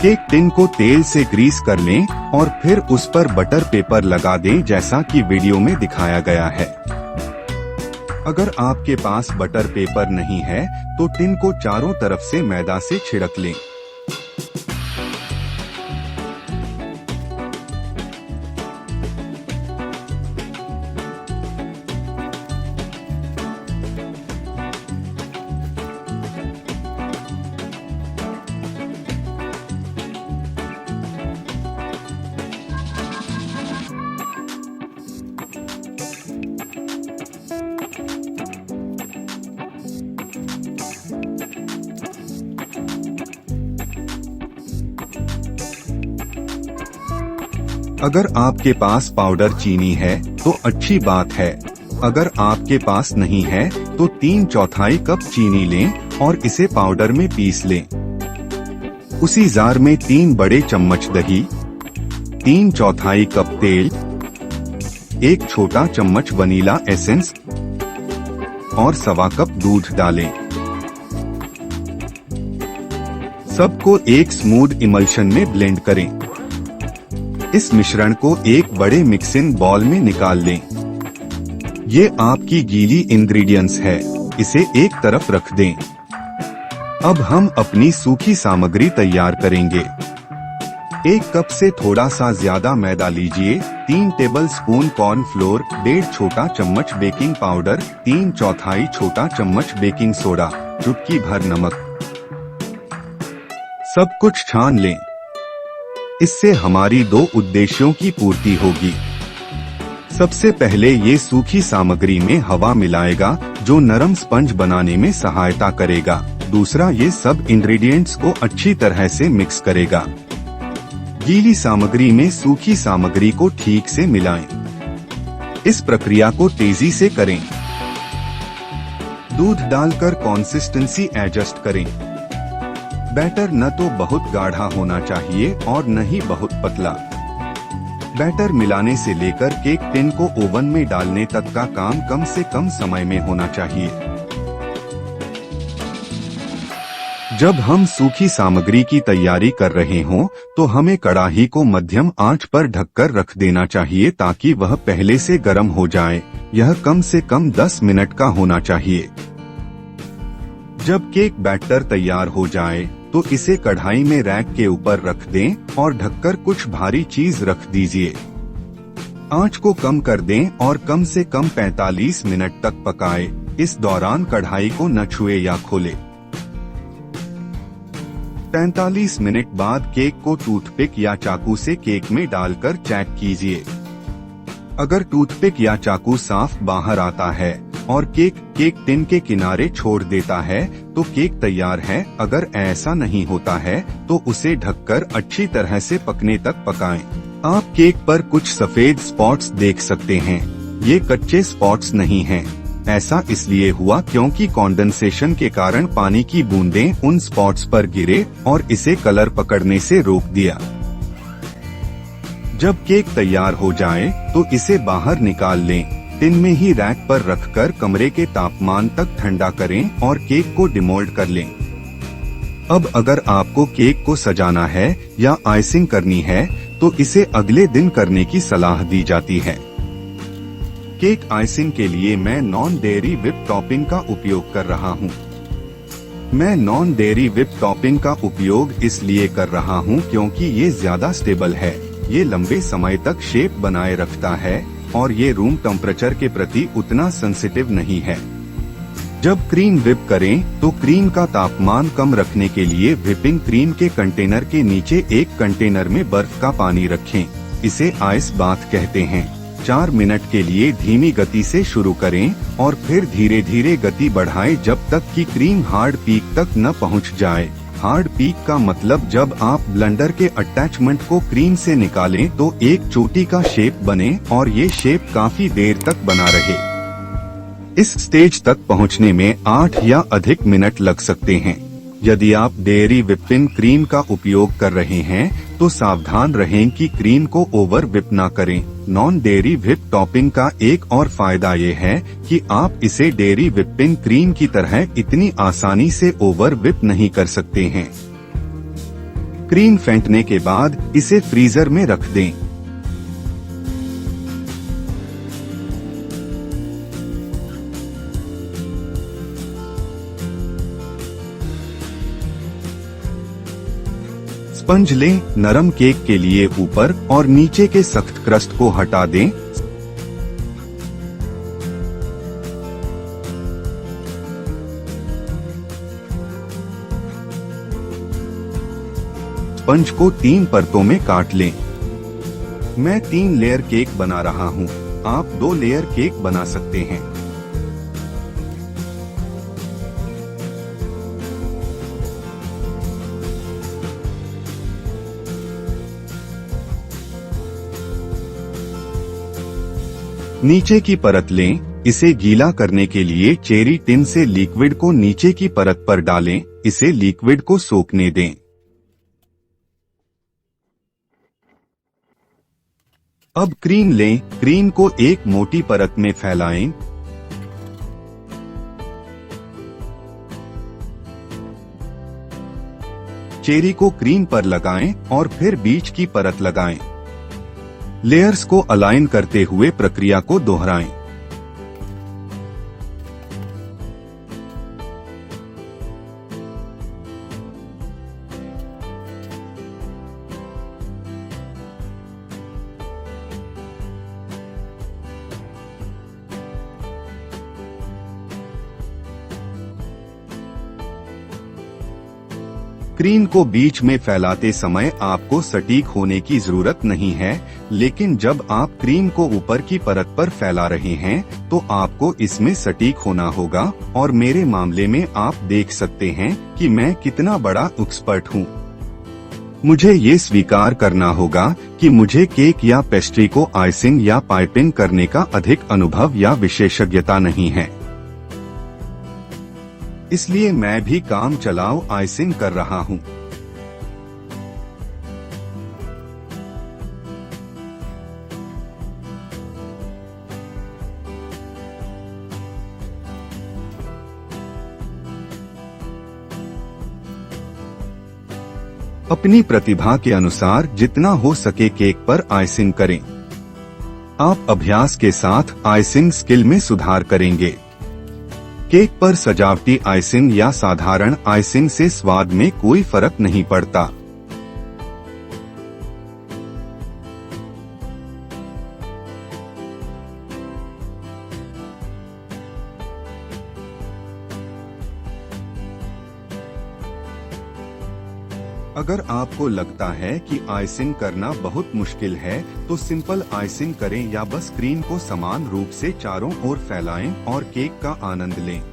Cake tin को तेल से ग्रीस कर लें और फिर उस पर बटर पेपर लगा दें जैसा कि वीडियो में दिखाया गया है। अगर आपके पास बटर पेपर नहीं है तो टिन को चारों तरफ से मैदा से छिड़क लें। अगर आपके पास पाउडर चीनी है तो अच्छी बात है। अगर आपके पास नहीं है तो 3/4 कप चीनी लें और इसे पाउडर में पीस लें। उसी जार में 3 बड़े चम्मच दही, 3/4 कप तेल, 1 छोटा चम्मच वनीला एसेंस और 1/4 कप दूध डालें। सबको एक स्मूथ इमल्शन में ब्लेंड करें। इस मिश्रण को एक बड़े मिक्सिंग बाउल में निकाल लें। ये आपकी गीली इंग्रेडिएंट्स है, इसे एक तरफ रख दें। अब हम अपनी सूखी सामग्री तैयार करेंगे। 1 कप से थोड़ा सा ज्यादा मैदा लीजिए, 3 टेबलस्पून कॉर्नफ्लोर, 1.5 छोटा चम्मच बेकिंग पाउडर, 3/4 छोटा चम्मच बेकिंग सोडा, चुटकी भर नमक। सब कुछ छान लें। इससे हमारी 2 उद्देश्यों की पूर्ति होगी। सबसे पहले ये सूखी सामग्री में हवा मिलाएगा जो नरम स्पंज बनाने में सहायता करेगा। दूसरा, ये सब इंग्रेडिएंट्स को अच्छी तरह से मिक्स करेगा। गीली सामग्री में सूखी सामग्री को ठीक से मिलाएं। इस प्रक्रिया को तेजी से करें। दूध डालकर कंसिस्टेंसी एडजस्ट करें। बैटर न तो बहुत गाढ़ा होना चाहिए और न ही बहुत पतला। बैटर मिलाने से लेकर केक टिन को ओवन में डालने तक का काम कम से कम समय में होना चाहिए। जब हम सूखी सामग्री की तैयारी कर रहे हों, तो हमें कढ़ाई को मध्यम आंच पर ढककर रख देना चाहिए ताकि वह पहले से गर्म हो जाए। यह कम से कम 10 मिनट का होना चाहिए। जब केक बैटर तैयार हो जाए तो इसे कढ़ाई में रैक के ऊपर रख दें और ढककर कुछ भारी चीज रख दीजिए। आंच को कम कर दें और कम से कम 45 मिनट तक पकाएं। इस दौरान कढ़ाई को न छुए या खोले। 45 मिनट बाद केक को टूथपिक या चाकू से केक में डालकर चेक कीजिए। अगर टूथपिक या चाकू साफ बाहर आता है और केक टिन के किनारे छोड़ देता है तो केक तैयार है। अगर ऐसा नहीं होता है तो उसे ढककर अच्छी तरह से पकने तक पकाएं। आप केक पर कुछ सफेद स्पॉट्स देख सकते हैं। ये कच्चे स्पॉट्स नहीं हैं। ऐसा इसलिए हुआ क्योंकि कंडेंसेशन के कारण पानी की बूंदें उन स्पॉट्स पर गिरे और इसे कलर पकड़ने से रोक दिया। जब केक तैयार हो जाए तो इसे बाहर निकाल लें। टिन में ही रैक पर रखकर कमरे के तापमान तक ठंडा करें और केक को डिमोल्ड कर लें। अब अगर आपको केक को सजाना है या आइसिंग करनी है तो इसे अगले दिन करने की सलाह दी जाती है। केक आइसिंग के लिए मैं नॉन डेयरी व्हिप टॉपिंग का उपयोग कर रहा हूँ। मैं नॉन डेयरी व्हिप टॉपिंग का उपयोग इसलिए कर रहा हूँ क्योंकि ये ज्यादा स्टेबल है। ये लंबे समय तक शेप बनाए रखता है और ये रूम टेम्परेचर के प्रति उतना सेंसिटिव नहीं है। जब क्रीम व्हिप करें तो क्रीम का तापमान कम रखने के लिए व्हिपिंग क्रीम के कंटेनर के नीचे एक कंटेनर में बर्फ का पानी रखें। इसे आइस बाथ कहते हैं। 4 मिनट के लिए धीमी गति से शुरू करें और फिर धीरे धीरे गति बढ़ाएं जब तक कि क्रीम हार्ड पीक तक न पहुंच जाए। हार्ड पीक का मतलब जब आप ब्लेंडर के अटैचमेंट को क्रीम से निकालें तो एक चोटी का शेप बने और ये शेप काफी देर तक बना रहे। इस स्टेज तक पहुंचने में 8 या अधिक मिनट लग सकते हैं। यदि आप डेयरी व्हिपिंग क्रीम का उपयोग कर रहे हैं तो सावधान रहें कि क्रीम को ओवर व्हिप ना करें। नॉन डेयरी व्हिप टॉपिंग का एक और फायदा ये है कि आप इसे डेयरी व्हिपिंग क्रीम की तरह इतनी आसानी से ओवर व्हिप नहीं कर सकते हैं। क्रीम फेंटने के बाद इसे फ्रीजर में रख दें। स्पंज लें। नरम केक के लिए ऊपर और नीचे के सख्त क्रस्ट को हटा दें। स्पंज को 3 परतों में काट लें। मैं 3 लेयर केक बना रहा हूँ। आप 2 लेयर केक बना सकते हैं। नीचे की परत लें। इसे गीला करने के लिए चेरी टिन से लिक्विड को नीचे की परत पर डालें। इसे लिक्विड को सोखने दें। अब क्रीम लें। क्रीम को एक मोटी परत में फैलाएं। चेरी को क्रीम पर लगाएं और फिर बीच की परत लगाएं। लेयर्स को अलाइन करते हुए प्रक्रिया को दोहराएं। क्रीम को बीच में फैलाते समय आपको सटीक होने की जरूरत नहीं है, लेकिन जब आप क्रीम को ऊपर की परत पर फैला रहे हैं तो आपको इसमें सटीक होना होगा। और मेरे मामले में आप देख सकते हैं कि मैं कितना बड़ा एक्सपर्ट हूँ। मुझे ये स्वीकार करना होगा कि मुझे केक या पेस्ट्री को आइसिंग या पाइपिंग करने का अधिक अनुभव या विशेषज्ञता नहीं है, इसलिए मैं भी काम चलाओ आइसिंग कर रहा हूँ। अपनी प्रतिभा के अनुसार जितना हो सके केक पर आइसिंग करें। आप अभ्यास के साथ आइसिंग स्किल में सुधार करेंगे। केक पर सजावटी आइसिंग या साधारण आइसिंग से स्वाद में कोई फर्क नहीं पड़ता। अगर आपको लगता है कि आइसिंग करना बहुत मुश्किल है तो सिंपल आइसिंग करें या बस क्रीम को समान रूप से चारों ओर फैलाएं और केक का आनंद लें।